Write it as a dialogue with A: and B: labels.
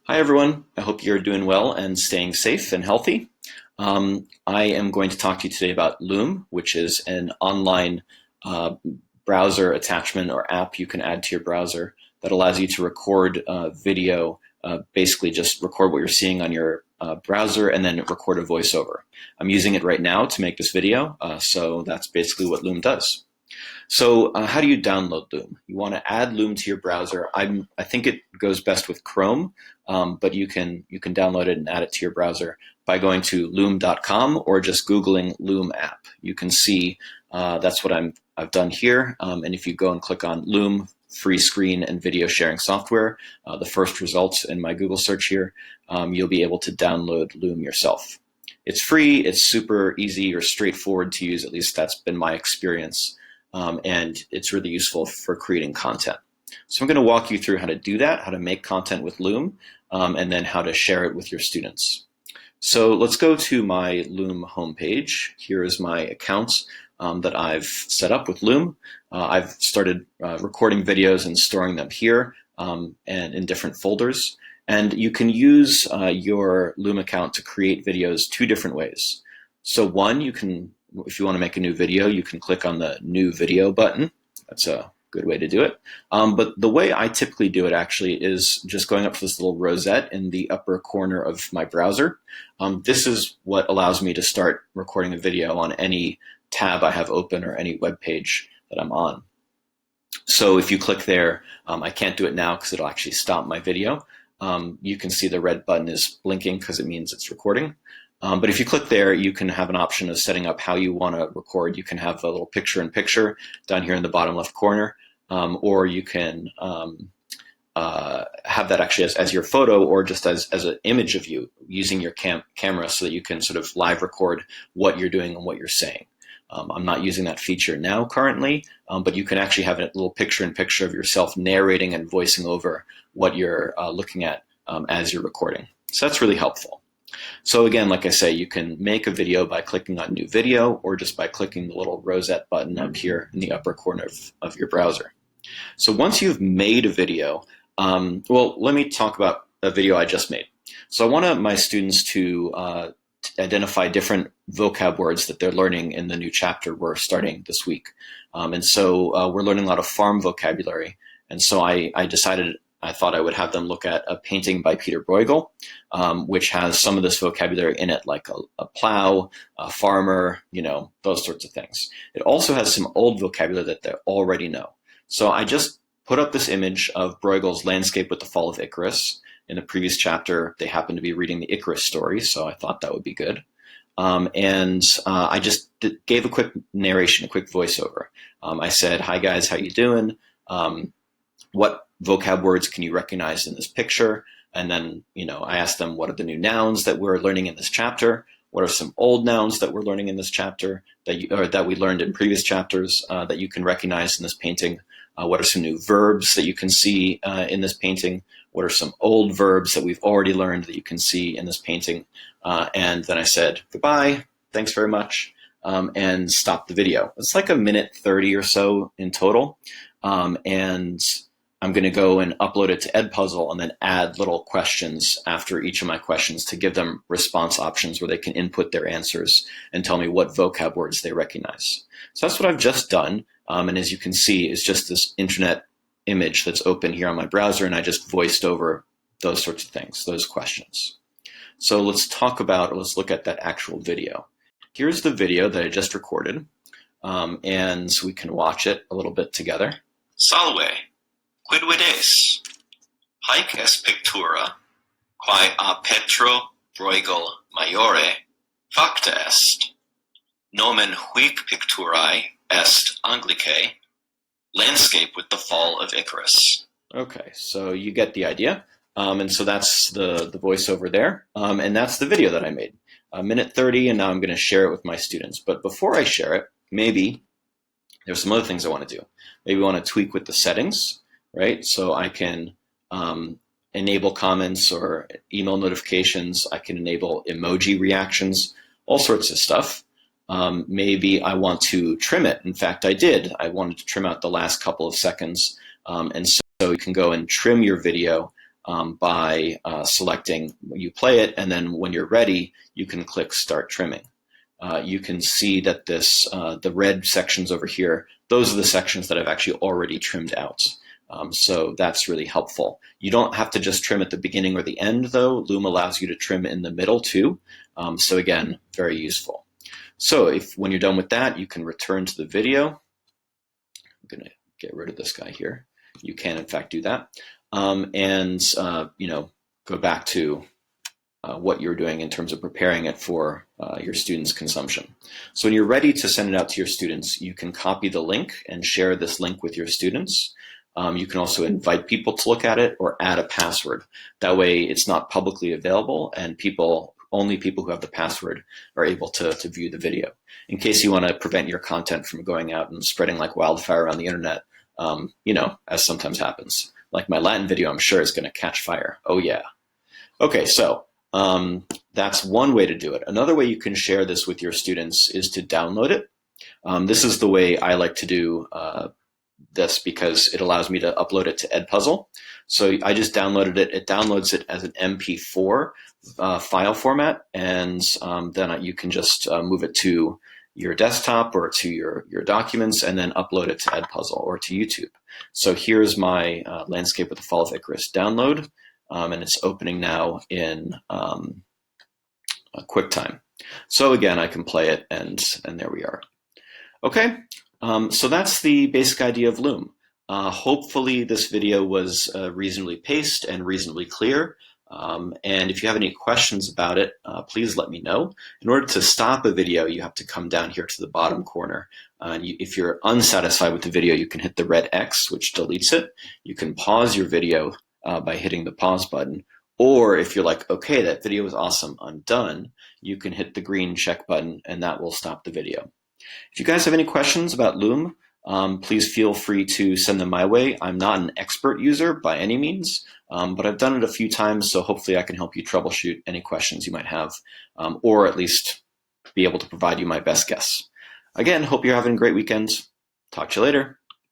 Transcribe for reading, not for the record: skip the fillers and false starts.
A: Hi, everyone. I hope you're doing well and staying safe and healthy. I am going to talk to you today about Loom, which is an online uh, browser attachment or app you can add to your browser that allows you to record video, basically just record what you're seeing on your browser and then record a voiceover. I'm using it right now to make this video, so that's basically what Loom does. So how do you download Loom? You want to add Loom to your browser. I think it goes best with Chrome, but you can download it and add it to your browser by going to loom.com or just Googling Loom app. You can see that's what I've done here. And if you go and click on Loom free screen and video sharing software, the first results in my Google search here, you'll be able to download Loom yourself. It's free. It's super easy or straightforward to use. At least that's been my experience. And it's really useful for creating content. So I'm going to walk you through how to do that, how to make content with Loom, and then how to share it with your students. So let's go to my Loom homepage. Here is my account that I've set up with Loom. I've started recording videos and storing them here and in different folders. And you can use your Loom account to create videos two different ways. So one, if you want to make a new video, you can click on the new video button. That's a good way to do it. But the way I typically do it actually is just going up to this little rosette in the upper corner of my browser. This is what allows me to start recording a video on any tab I have open or any web page that I'm on. So if you click there, I can't do it now because it'll actually stop my video. You can see the red button is blinking because it means it's recording. But if you click there, you can have an option of setting up how you want to record. You can have a little picture-in-picture down here in the bottom left corner, or you can have that actually as your photo or just as an image of you using your camera so that you can sort of live record what you're doing and what you're saying. I'm not using that feature now currently, but you can actually have a little picture-in-picture of yourself narrating and voicing over what you're looking at as you're recording. So that's really helpful. So again, like I say, you can make a video by clicking on New Video or just by clicking the little rosette button up here in the upper corner of your browser. So once you've made a video, well, let me talk about a video I just made. So I want my students to identify different vocab words that they're learning in the new chapter we're starting this week. And so we're learning a lot of farm vocabulary. And so I thought I would have them look at a painting by Peter Bruegel, which has some of this vocabulary in it, like a plow, a farmer, those sorts of things. It also has some old vocabulary that they already know. So I just put up this image of Bruegel's Landscape with the Fall of Icarus. In the previous chapter, they happened to be reading the Icarus story, so I thought that would be good. I just gave a quick narration, a quick voiceover. I said, "Hi guys, how you doing? What vocab words can you recognize in this picture?" And then, I asked them, what are the new nouns that we're learning in this chapter? What are some old nouns that we're learning in this chapter that we learned in previous chapters that you can recognize in this painting? What are some new verbs that you can see in this painting? What are some old verbs that we've already learned that you can see in this painting? And then I said, goodbye, thanks very much, and stopped the video. It's like 1:30 or so in total. And I'm going to go and upload it to Edpuzzle and then add little questions after each of my questions to give them response options where they can input their answers and tell me what vocab words they recognize. So that's what I've just done. And as you can see, it's just this internet image that's open here on my browser, and I just voiced over those sorts of things, those questions. So let's look at that actual video. Here's the video that I just recorded, and we can watch it a little bit together.
B: Salve, quid vides? Haec est pictura, quae a Petro Bruegel Maiore facta est. Nomen huic picturae est Anglicae, Landscape with the Fall of Icarus.
A: Okay, so you get the idea. And so that's the voiceover there. And that's the video that I made. 1:30, and now I'm going to share it with my students. But before I share it, maybe there's some other things I want to do. Maybe I want to tweak with the settings, right? So I can enable comments or email notifications. I can enable emoji reactions, all sorts of stuff. Maybe I want to trim it. In fact, I did. I wanted to trim out the last couple of seconds. And so you can go and trim your video by selecting, you play it, and then when you're ready, you can click Start Trimming. You can see that the red sections over here, those are the sections that I've actually already trimmed out. So that's really helpful. You don't have to just trim at the beginning or the end, though. Loom allows you to trim in the middle too. So again, very useful. So when you're done with that, you can return to the video. I'm going to get rid of this guy here. You can, in fact, do that. Go back to what you're doing in terms of preparing it for your students' consumption. So when you're ready to send it out to your students, you can copy the link and share this link with your students. You can also invite people to look at it or add a password. That way it's not publicly available, and only people who have the password are able to view the video. In case you want to prevent your content from going out and spreading like wildfire around the internet, as sometimes happens. Like my Latin video, I'm sure is going to catch fire. Oh yeah. Okay, so that's one way to do it. Another way you can share this with your students is to download it. This is the way I like to do this because it allows me to upload it to Edpuzzle. So I just downloaded it. It downloads it as an MP4 file format, and then you can just move it to your desktop or to your documents and then upload it to Edpuzzle or to YouTube. So here's my Landscape with the Fall of Icarus download, and it's opening now in QuickTime. So again, I can play it, and there we are. Okay, so that's the basic idea of Loom. Hopefully this video was reasonably paced and reasonably clear. And if you have any questions about it, please let me know. In order to stop a video, you have to come down here to the bottom corner. If you're unsatisfied with the video, you can hit the red X, which deletes it. You can pause your video by hitting the pause button. Or if you're like, okay, that video was awesome, I'm done, you can hit the green check button, and that will stop the video. If you guys have any questions about Loom, please feel free to send them my way. I'm not an expert user by any means, but I've done it a few times, so hopefully I can help you troubleshoot any questions you might have, or at least be able to provide you my best guess. Again, hope you're having a great weekend. Talk to you later.